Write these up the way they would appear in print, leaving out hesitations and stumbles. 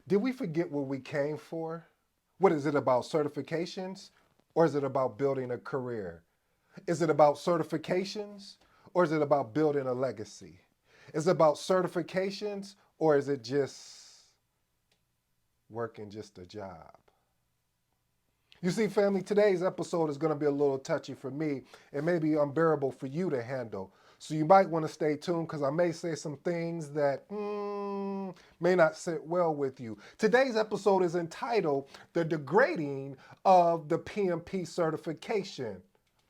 Did we forget what we came for? What is it about certifications or is it about building a career? Is it about certifications or is it about building a legacy? Is it about certifications or is it just working just a job? You see, family, today's episode is going to be a little touchy for me and maybe unbearable for you to handle. So you might want to stay tuned because I may say some things that may not sit well with you. Today's episode is entitled The Degrading of the PMP Certification.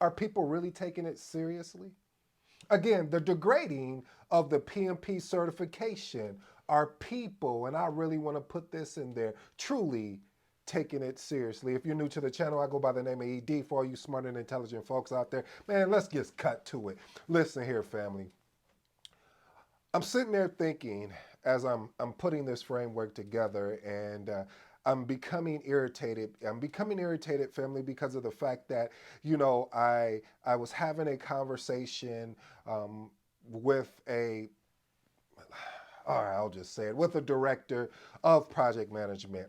Are people really taking it seriously? Again, the degrading of the PMP certification. Are people, and I really want to put this in there, truly taking it seriously? If you're new to the channel, I go by the name of ED. For all you smart and intelligent folks out there, man, let's just cut to it. Listen here, family. I'm sitting there thinking as I'm putting this framework together, and I'm becoming irritated. I'm becoming irritated, family, because of the fact that I was having a conversation with a, all right, I'll just say it, with a director of project management.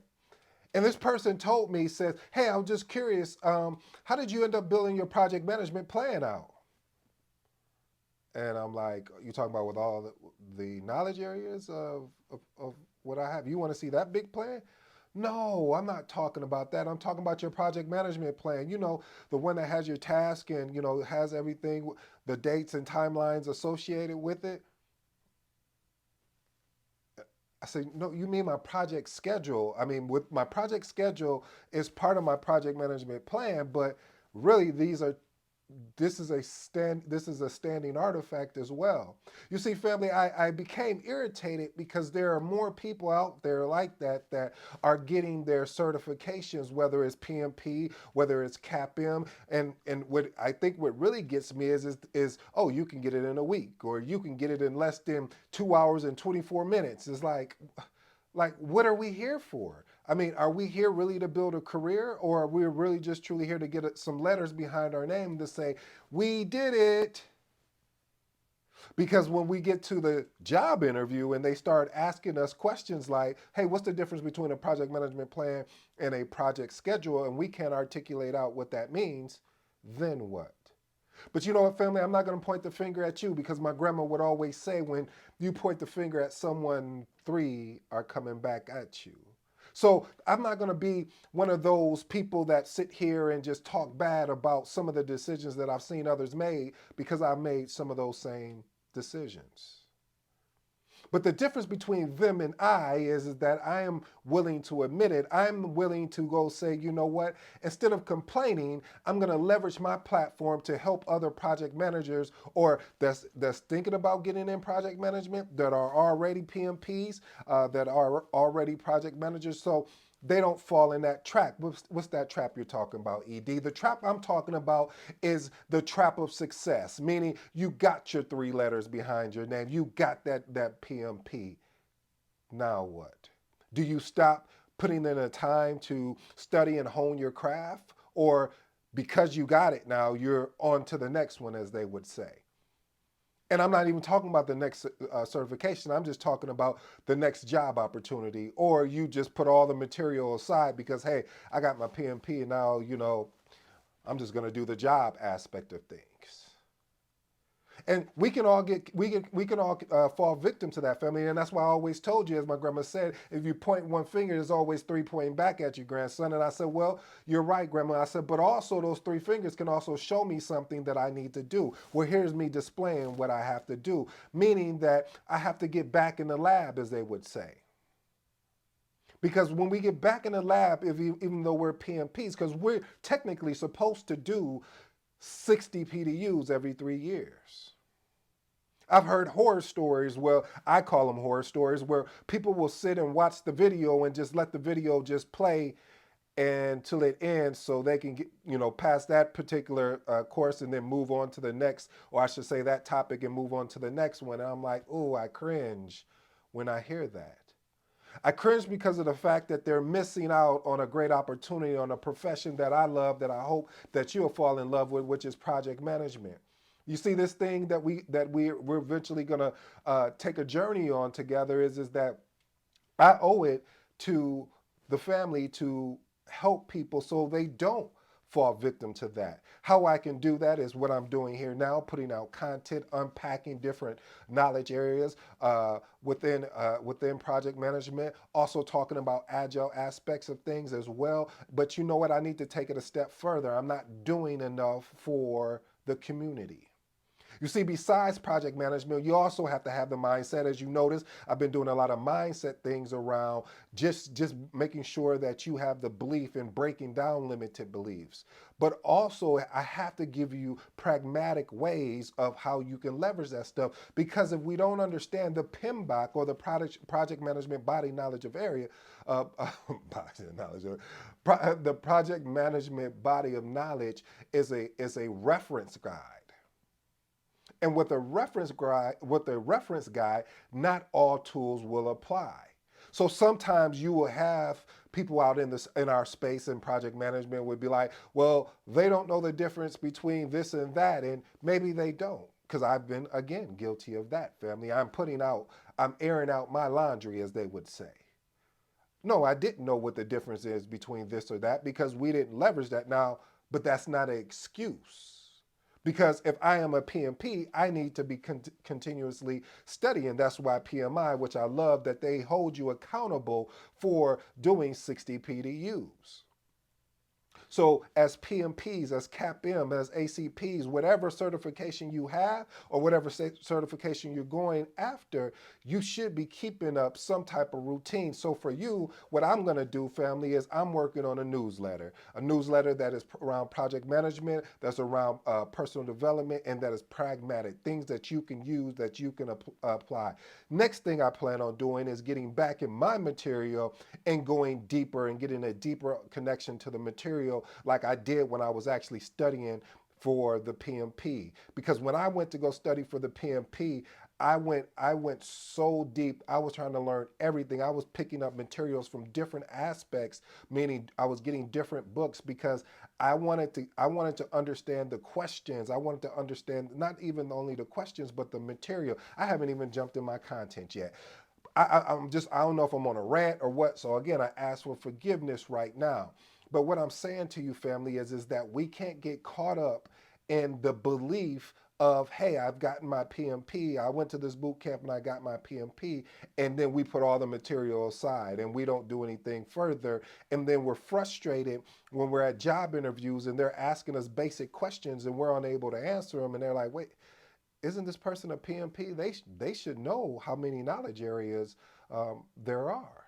And this person told me, says, "Hey, I'm just curious, how did you end up building your project management plan out?" And I'm like, "You talking about with all the knowledge areas of what I have? You want to see that big plan?" No, I'm not talking about that. I'm talking about your project management plan. The one that has your task and, has everything, the dates and timelines associated with it. I said, "No, you mean my project schedule. I mean, with my project schedule is part of my project management plan, but really this is a standing artifact as well." You see, family, I became irritated because there are more people out there like that are getting their certifications, whether it's PMP, whether it's CAPM, and what I think what really gets me is oh, you can get it in a week, or you can get it in less than 2 hours and 24 minutes. It's like, what are we here for? I mean, are we here really to build a career, or are we really just truly here to get some letters behind our name to say, we did it? Because when we get to the job interview and they start asking us questions like, hey, what's the difference between a project management plan and a project schedule? And we can't articulate out what that means, then what? But you know what, family? I'm not going to point the finger at you, because my grandma would always say, when you point the finger at someone, three are coming back at you. So I'm not going to be one of those people that sit here and just talk bad about some of the decisions that I've seen others made, because I've made some of those same decisions. But the difference between them and I is that I am willing to admit it. I'm willing to go say, you know what? Instead of complaining, I'm going to leverage my platform to help other project managers, or that's thinking about getting in project management, that are already PMPs, that are already project managers. So they don't fall in that trap. What's that trap you're talking about, ED? The trap I'm talking about is the trap of success, meaning you got your three letters behind your name. You got that PMP. Now what? Do you stop putting in a time to study and hone your craft? Or because you got it now, you're on to the next one, as they would say? And I'm not even talking about the next certification. I'm just talking about the next job opportunity. Or you just put all the material aside because, hey, I got my PMP and now, I'm just going to do the job aspect of things. And we can all fall victim to that, family. And that's why I always told you, as my grandma said, if you point one finger, there's always three pointing back at you, grandson. And I said, well, you're right, grandma. I said, but also those three fingers can also show me something that I need to do. Well, here's me displaying what I have to do, meaning that I have to get back in the lab, as they would say. Because when we get back in the lab, even though we're PMPs, because we're technically supposed to do 60 PDUs every 3 years. I've heard horror stories, well, I call them horror stories, where people will sit and watch the video and just let the video just play until it ends, so they can get, pass that particular course and then move on to the next, or I should say that topic, and move on to the next one. And I'm like, oh, I cringe when I hear that. I cringe because of the fact that they're missing out on a great opportunity, on a profession that I love, that I hope that you'll fall in love with, which is project management. You see, this thing that we're eventually gonna take a journey on together is that I owe it to the family to help people so they don't fall victim to that. How I can do that is what I'm doing here now, putting out content, unpacking different knowledge areas within project management, also talking about agile aspects of things as well. But you know what? I need to take it a step further. I'm not doing enough for the community. You see, besides project management, you also have to have the mindset. As you notice, I've been doing a lot of mindset things around just making sure that you have the belief in breaking down limited beliefs. But also, I have to give you pragmatic ways of how you can leverage that stuff. Because if we don't understand the PMBOK, or the project management body knowledge of area, the project management body of knowledge is a reference guide. And with the reference guide, not all tools will apply. So sometimes you will have people out in our space in project management would be like, well, they don't know the difference between this and that, and maybe they don't. Because I've been, again, guilty of that, family. I'm airing out my laundry, as they would say. No, I didn't know what the difference is between this or that because we didn't leverage that now, but that's not an excuse. Because if I am a PMP, I need to be continuously studying. That's why PMI, which I love, that they hold you accountable for doing 60 PDUs. So as PMPs, as CAPM, as ACPs, whatever certification you have or whatever certification you're going after, you should be keeping up some type of routine. So for you, what I'm going to do, family, is I'm working on a newsletter that is around project management, that's around personal development, and that is pragmatic, things that you can use, that you can apply. Next thing I plan on doing is getting back in my material and going deeper and getting a deeper connection to the material like I did when I was actually studying for the PMP. Because when I went to go study for the PMP, I went so deep. I was trying to learn everything. I was picking up materials from different aspects, meaning I was getting different books because I wanted to understand the questions. I wanted to understand not even only the questions, but the material. I haven't even jumped in my content yet. I don't know if I'm on a rant or what. So again, I ask for forgiveness right now. But what I'm saying to you, family, is that we can't get caught up in the belief of, hey, I've gotten my PMP. I went to this boot camp and I got my PMP. And then we put all the material aside and we don't do anything further. And then we're frustrated when we're at job interviews and they're asking us basic questions and we're unable to answer them. And they're like, wait, isn't this person a PMP? They should know how many knowledge areas there are.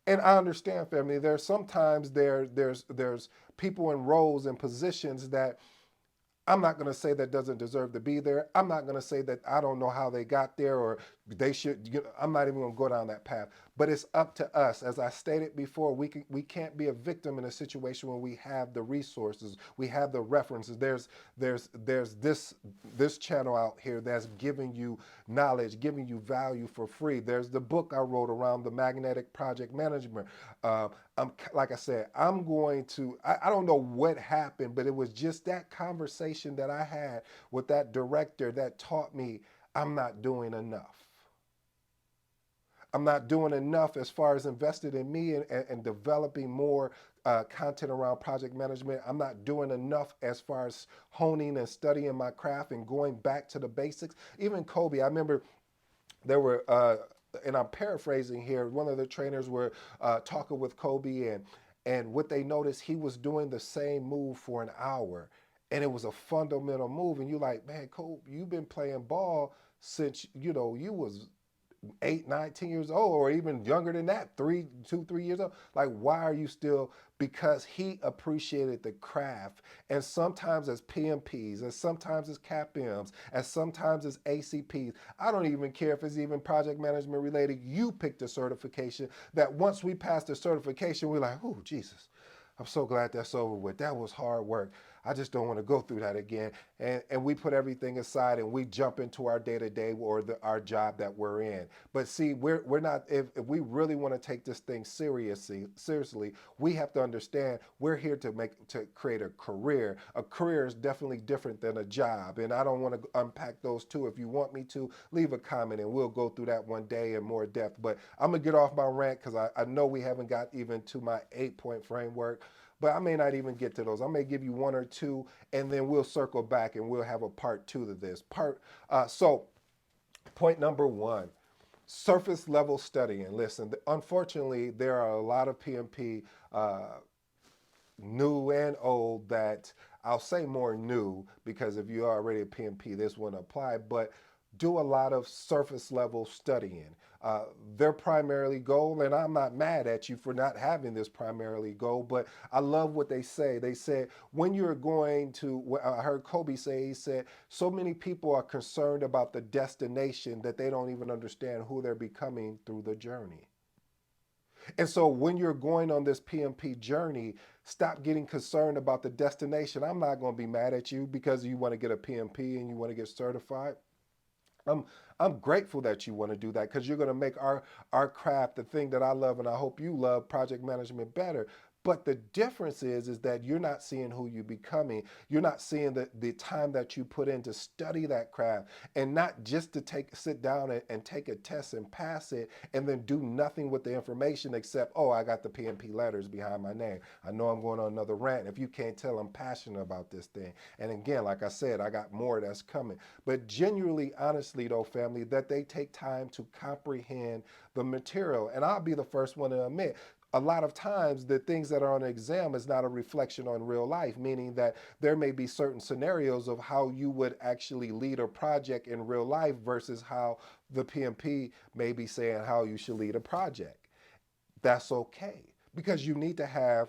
And I understand, family. There's sometimes there's people in roles and positions that I'm not going to say that doesn't deserve to be there. I'm not going to say that I don't know how they got there or they should. I'm not even going to go down that path. But it's up to us. As I stated before, we can't be a victim in a situation when we have the resources, we have the references. There's this channel out here that's giving you knowledge, giving you value for free. There's the book I wrote around the magnetic project management. Like I said, I'm going to. I don't know what happened, but it was just that conversation that I had with that director that taught me I'm not doing enough. I'm not doing enough as far as invested in me and developing more content around project management. I'm not doing enough as far as honing and studying my craft and going back to the basics. Even Kobe, I remember there were, and I'm paraphrasing here, one of the trainers were talking with Kobe, and what they noticed, he was doing the same move for an hour. And it was a fundamental move. And you're like, man, Kobe, you've been playing ball since, you was 8, 19 years old, or even younger than that, 3 years old. Like, why are you still? Because he appreciated the craft. And sometimes as PMPs, and sometimes as CAPMs, and sometimes as ACPs, I don't even care if it's even project management related. You picked a certification that once we passed the certification, we're like, oh, Jesus, I'm so glad that's over with. That was hard work. I just don't want to go through that again. And we put everything aside and we jump into our day to day or our job that we're in. But see, we're not, if we really want to take this thing seriously, we have to understand we're here to create a career. A career is definitely different than a job. And I don't want to unpack those two. If you want me to, leave a comment and we'll go through that one day in more depth. But I'm going to get off my rant because I know we haven't got even to my 8-point framework, but I may not even get to those. I may give you one or two, and then we'll circle back and we'll have a part two to this. So point number one, surface level studying. Listen, unfortunately, there are a lot of PMP, new and old, that I'll say more new because if you're already a PMP, this wouldn't apply, but do a lot of surface level studying. Their primarily goal, and I'm not mad at you for not having this primarily goal, but I love what they say. They said, when you're going to, I heard Kobe say, he said, so many people are concerned about the destination that they don't even understand who they're becoming through the journey. And so when you're going on this PMP journey, stop getting concerned about the destination. I'm not going to be mad at you because you want to get a PMP and you want to get certified. I'm I'm grateful that you want to do that because you're going to make our craft, the thing that I love and I hope you love, project management, better. But the difference is that you're not seeing who you're becoming. You're not seeing the time that you put in to study that craft and not just to sit down and take a test and pass it and then do nothing with the information except, oh, I got the PMP letters behind my name. I know I'm going on another rant. If you can't tell, I'm passionate about this thing. And again, like I said, I got more that's coming. But genuinely, honestly though, family, that they take time to comprehend the material. And I'll be the first one to admit, a lot of times the things that are on an exam is not a reflection on real life, meaning that there may be certain scenarios of how you would actually lead a project in real life versus how the PMP may be saying how you should lead a project. That's okay because you need to have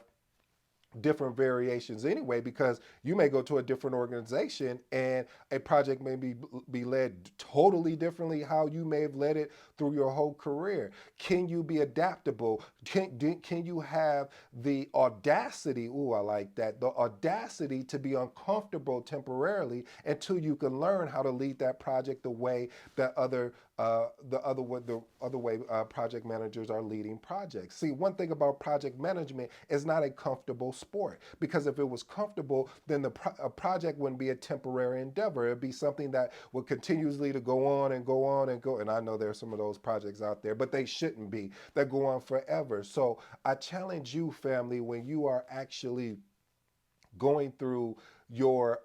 different variations anyway, because you may go to a different organization and a project may be led totally differently how you may have led it through your whole career. Can you be adaptable? Can you have the audacity, ooh, I like that, the audacity to be uncomfortable temporarily until you can learn how to lead that project the way that the other way project managers are leading projects. See, one thing about project management is not a comfortable sport, because if it was comfortable, then a project wouldn't be a temporary endeavor. It'd be something that would continuously to go on and go on and go. And I know there's some of those projects out there, but they shouldn't be. That go on forever. So I challenge you, family, when you are actually going through your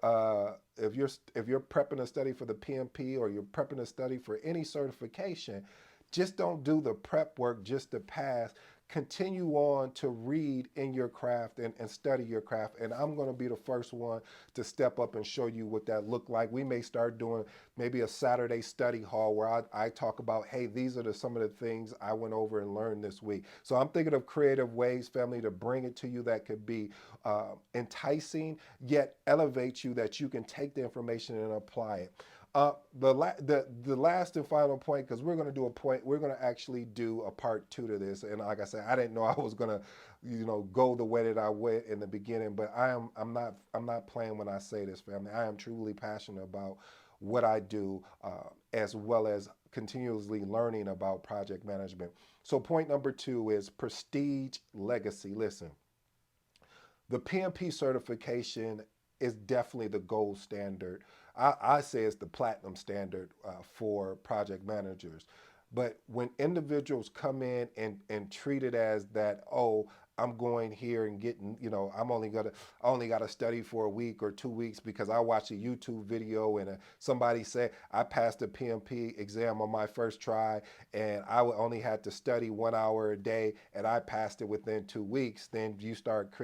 if you're prepping a study for the PMP or you're prepping a study for any certification, just don't do the prep work just to pass. Continue on to read in your craft and study your craft. And I'm going to be the first one to step up and show you what that looked like. We may start doing maybe a Saturday study hall where I talk about, hey, these are some of the things I went over and learned this week. So I'm thinking of creative ways, family, to bring it to you that could be enticing, yet elevate you, that you can take the information and apply it. The last and final point, because we're going to do a point, we're going to actually do a part two to this. And like I said, I didn't know I was going to, go the way that I went in the beginning, but I'm not playing when I say this, family. I am truly passionate about what I do, as well as continuously learning about project management. So point number two is prestige legacy. Listen, the PMP certification is definitely the gold standard. I say it's the platinum standard for project managers. But when individuals come in and treat it as that, oh, I'm going here and getting, I only got to study for a week or 2 weeks because I watched a YouTube video and somebody said I passed the PMP exam on my first try and I only had to study 1 hour a day and I passed it within 2 weeks. Then you start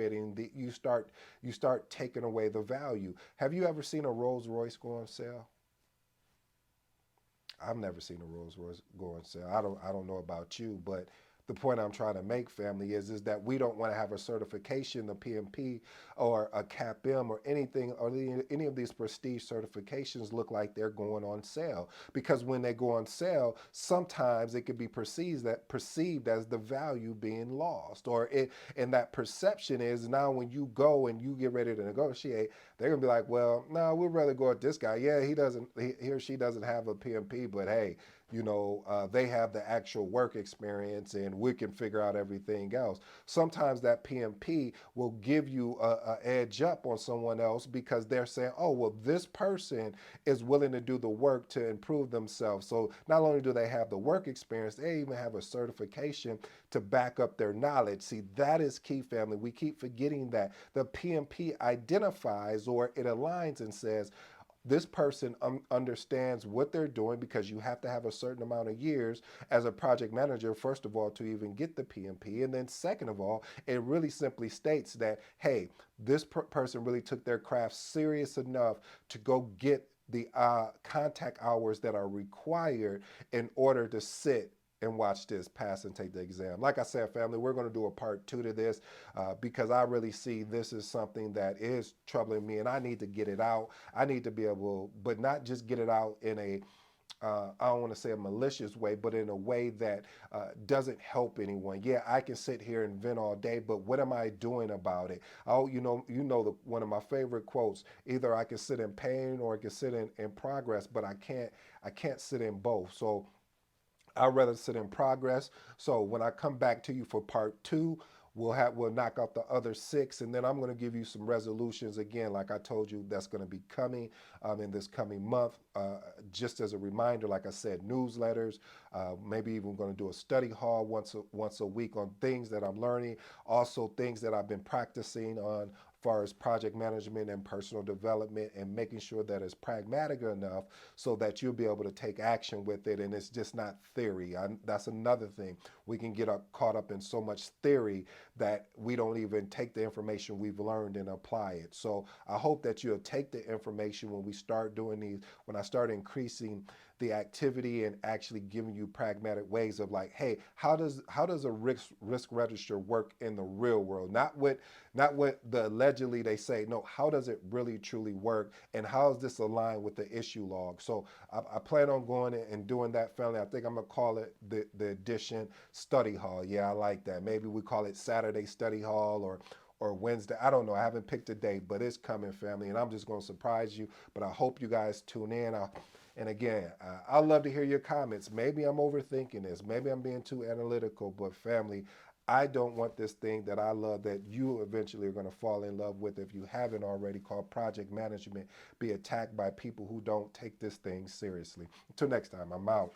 you start taking away the value. Have you ever seen a Rolls Royce go on sale? I've never seen a Rolls Royce go on sale. I don't know about you, but The point I'm trying to make, family, is that we don't want to have a certification, the PMP or a CAPM or anything, or any of these prestige certifications look like they're going on sale. Because when they go on sale, sometimes it could be perceived as the value being lost, or it, and that perception is now when you go and you get ready to negotiate, they're gonna be like, well, no, we'd rather go with this guy. Yeah, he or she doesn't have a PMP, but hey, they have the actual work experience and we can figure out everything else. Sometimes that PMP will give you a edge up on someone else because they're saying, oh, well, this person is willing to do the work to improve themselves. So not only do they have the work experience, they even have a certification to back up their knowledge. See, that is key, family. We keep forgetting that the PMP identifies, or it aligns and says, this person understands what they're doing, because you have to have a certain amount of years as a project manager, first of all, to even get the PMP. And then second of all, it really simply states that, hey, this person really took their craft serious enough to go get the contact hours that are required in order to sit and watch this pass and take the exam. Like I said, family, we're going to do a part 2 to this because I really see this is something that is troubling me and I need to get it out. I need to be able, but not just get it out in a I don't want to say a malicious way, but in a way that doesn't help anyone. Yeah, I can sit here and vent all day, but what am I doing about it? Oh, one of my favorite quotes: either I can sit in pain or I can sit in progress, but I can't sit in both. So I'd rather sit in progress. So when I come back to you for part 2, we'll knock out the other 6, and then I'm going to give you some resolutions again, like I told you, that's going to be coming in this coming month. Just as a reminder, like I said, newsletters, maybe even going to do a study hall once a week on things that I'm learning, also things that I've been practicing on far as project management and personal development, and making sure that it's pragmatic enough so that you'll be able to take action with it and it's just not theory. That's another thing. We can get caught up in so much theory that we don't even take the information we've learned and apply it. So I hope that you'll take the information when we start doing these, when I start increasing the activity and actually giving you pragmatic ways of like, hey, how does a risk register work in the real world? Not what the allegedly they say. No, how does it really truly work, and how is this aligned with the issue log? So I plan on going and doing that, family. I think I'm gonna call it the edition study hall. Yeah, I like that. Maybe we call it Saturday study hall or Wednesday. I don't know. I haven't picked a date, but it's coming, family, and I'm just going to surprise you. But I hope you guys tune in. And again, I'd love to hear your comments. Maybe I'm overthinking this. Maybe I'm being too analytical, but family, I don't want this thing that I love that you eventually are going to fall in love with, if you haven't already, called project management, be attacked by people who don't take this thing seriously. Until next time, I'm out.